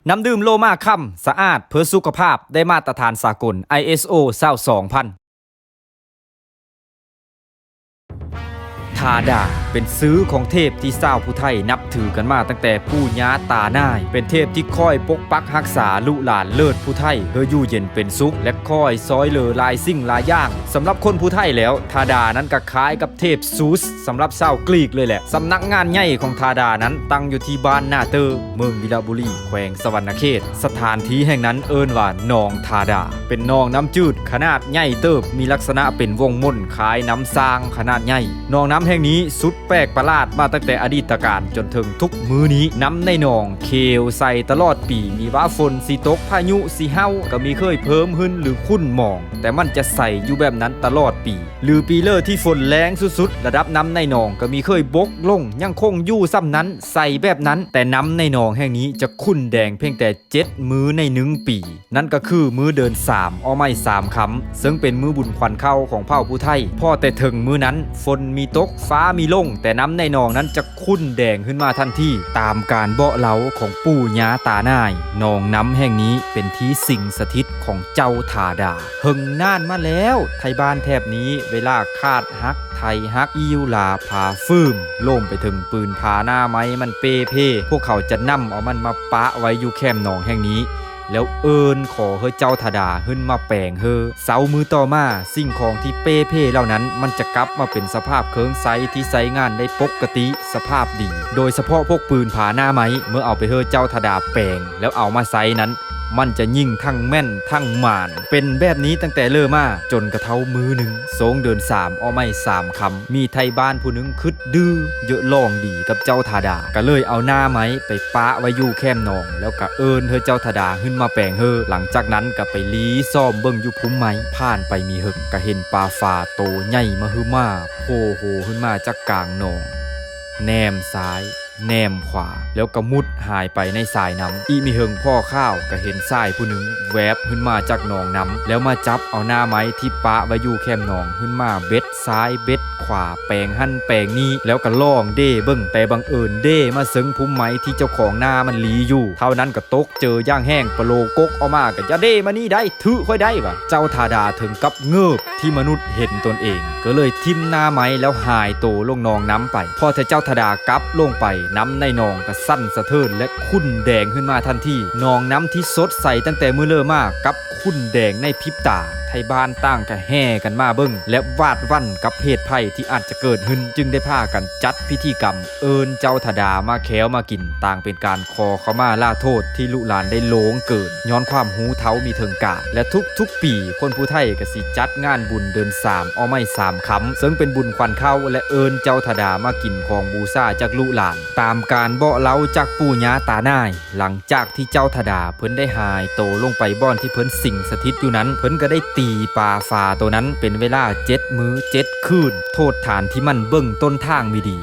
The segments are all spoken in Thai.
น้ำดื่มโลมาค่ำสะอาดเพื่อสุขภาพได้มาตรฐานสากล ISO 22000ทาดาเป็นซื้อของเทพที่ชาวผู้ไทยนับถือกันมาตั้งแต่ปู่ย่าตานายเป็นเทพที่คอยปกปักรักษาลูกหลานเลิศผู้ไทยเฮออยู่เย็นเป็นสุขและคอยซอยเหลือลายสิ่งลายอย่างสำหรับคนผู้ไทยแล้วทาดานั้นก็คล้ายกับเทพซูสสำหรับชาวกรีกเลยแหละสำนักงานใหญ่ของทาดานั้นตั้งอยู่ที่บ้านนาเตอร์เมืองวิลาบุรีแขวงสวรรณเขตสถานที่แห่งนั้นเอิ้นว่าหนองทาดาเป็นหนองน้ำจืดขนาดใหญ่เติบมีลักษณะเป็นวงม่นคล้ายน้ำซางขนาดใหญ่หนองน้ำแห่งนี้สุดแปลกประหลาดมาตั้งแต่อดีตการจนถึงทุกมื้อนี้น้ำในหนองเควใส่ตลอดปีมีว่าฝนสิตกพายุสิเฮาก็มีเคยเพิ่มขึ้นหรือขุ่นหมองแต่มันจะใส่อยู่แบบนั้นตลอดปีหรือปีเลอที่ฝนแรงสุดๆระดับน้ำในหนองก็มีเคยบกลงยังคงอยู่ซ้ำนั้นใส่แบบนั้นแต่น้ำในหนองแห่งนี้จะขุ่นแดงเพียงแต่7มื้อใน1ปีนั่นก็คือมื้อเดิน3เอาไม่3คำซึ่งเป็นมื้อบุญควันเข้าของเผ่าผู้ไทยพอแต่ถึงมื้อนั้นฝนมีตกฟ้ามีลงแต่น้ำในหนองนั้นจะขุ่นแดงขึ้นมาทันทีตามการเบาะเล้าของปู่ย่าตานายหนองน้ำแห่งนี้เป็นที่สิงสถิตของเจ้าทาดาเฮิงนานมาแล้วไทยบ้านแถบนี้เวลาคาดฮักไทยฮักอิวลาพาฟืมโล่มไปถึงปืนพาหน้าไม้มันเปเพ่พวกเขาจะนำเอามันมาปะไว้อยู่แคมหนองแห่งนี้แล้วเอิญขอเฮอเจ้าทาดาขึ้นมาแปลงเฮอเสามือต่อมาสิ่งของที่เป้เพ่เหล่านั้นมันจะกลับมาเป็นสภาพเคิงไซที่ใช้งานได้ปกติสภาพดีโดยเฉพาะพวกปืนผาหน้าไม้เมื่อเอาไปเฮอเจ้าทาดาแปลงแล้วเอามาใช้นั้นมันจะยิ่งทั้งแม่นทั้งหมานเป็นแบบนี้ตั้งแต่เริ่มมาจนกระเท้ามือหนึ่งโสงเดิน3เอาไม่3คำมีไทยบ้านผู้นึงคึดดื้อเยอะลองดีกับเจ้าทาดาก็เลยเอาหน้าไม้ไปปะไว้อยู่แคมหนองแล้วก็เอิญเฮอเจ้าทาดาขึ้นมาแปลงเฮอหลังจากนั้นก็ไปลีซ่อมเบิ่งอยู่พุ่มไม้ผ่านไปมีหึกก็เห็นปลาฝ่าโตใหญ่มาฮือมาโผล่โหขึ้นมาจากกลางหนองแนมซ้ายแนมขวาแล้วก็มุดหายไปในสายน้ำอีมีเฮิงพ่อข้าวก็เห็นทรายผู้หนึ่งแวบขึ้นมาจากหนองน้ำแล้วมาจับเอาหน้าไม้ที่ปะไว้อยู่แคมหนองขึ้นมาเบ็ดซ้ายเบ็ดขวาแปลงหั่นแปลงนี้แล้วก็ล่องเด้เบิ่งแต่บังเอิญเด้มาซึ้งพุ่มไม้ที่เจ้าของหน้ามันลีอยู่เท่านั้นก็ตกเจอย่างแห้งปโลกกออกมาก็จะเด้มานี่ได้ถือค่อยได้วะเจ้าทาดาถึงกับเงิบที่มนุษย์เห็นตนเองก็เลยทิ่มหน้าไม้แล้วหายโตลงหนองน้ำไปพอแต่เจ้าทาดากลับลงไปน้ำในหนองก็สั่นสะเทือนและขุ่นแดงขึ้นมาทันทีหนองน้ำที่สดใสตั้งแต่มื้อเริ่มมากับขุ่นแดงในพริบตาไทยบ้านตั้งก็แห่กันมาเบิ่งและวาดวันกับเหตุภัยที่อาจจะเกิดขึ้นจึงได้พากันจัดพิธีกรรมเอิญเจ้าทดามาแขวมากินต่างเป็นการขอเข้ามาลาโทษที่ลูกหลานได้โลงเกินย้อนความหูเท้ามีเทิงกาและทุกปีคนผู้ไทยก็สิจัดงานบุญเดิน3เอาไม่3คำซึ่งเป็นบุญควันเข้าและเอิญเจ้าทดามากินของบูชาจากลูกหลานตามการเบาะเล้าจากปู่ย่าตานายหลังจากที่เจ้าทดาเพิ่นได้หายโตลงไปบ่อนที่เพิ่นสิงสถิตอยู่นั้นเพิ่นก็ได้ตีปลาฟาตัวนั้นเป็นเวลา7มื้อ7คืนโทษฐานที่มันเบิ่งต้นทางมิดี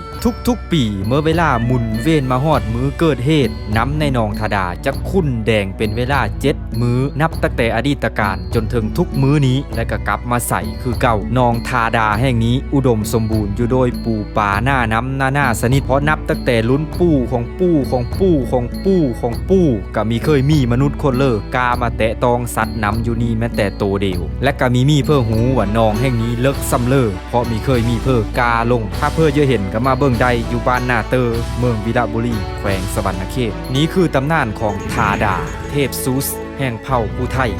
ทุกปีเมื่อเวลาหมุนเวียนมาฮอดมื้อเกิดเหตุน้ำในหนองทาดาจะขุ่นแดงเป็นเวลา7มื้อนับตั้งแต่อดีตการจนถึงทุกมื้อนี้และก็กลับมาใส่คือเก่าหนองทาดาแห่งนี้อุดมสมบูรณ์อยู่โดยปูปลาหน้าน้ำหน้าสนิทเพราะนับตั้งแต่ลุ้นปู่ของปู่ของปู่ของปู่ของปู่ก็มีเคยมีมนุษย์คนเลิกกามาแตะตองสัตว์น้ำอยู่นี่แม้แต่โตเดียวและก็มีเพื่อหูว่าหนองแห่งนี้เลิกซ้ำเลิกเพราะมีเคยมีเพื่อกาลงถ้าเพื่อเยอะเห็นก็มาเบิ่งใดอยู่บ้านนาเตอร์เมืองวิลาบุรีแขวงสวรรณเขตนี้คือตำนานของทาดาเทพซูสแห่งเผ่าผู้ไทย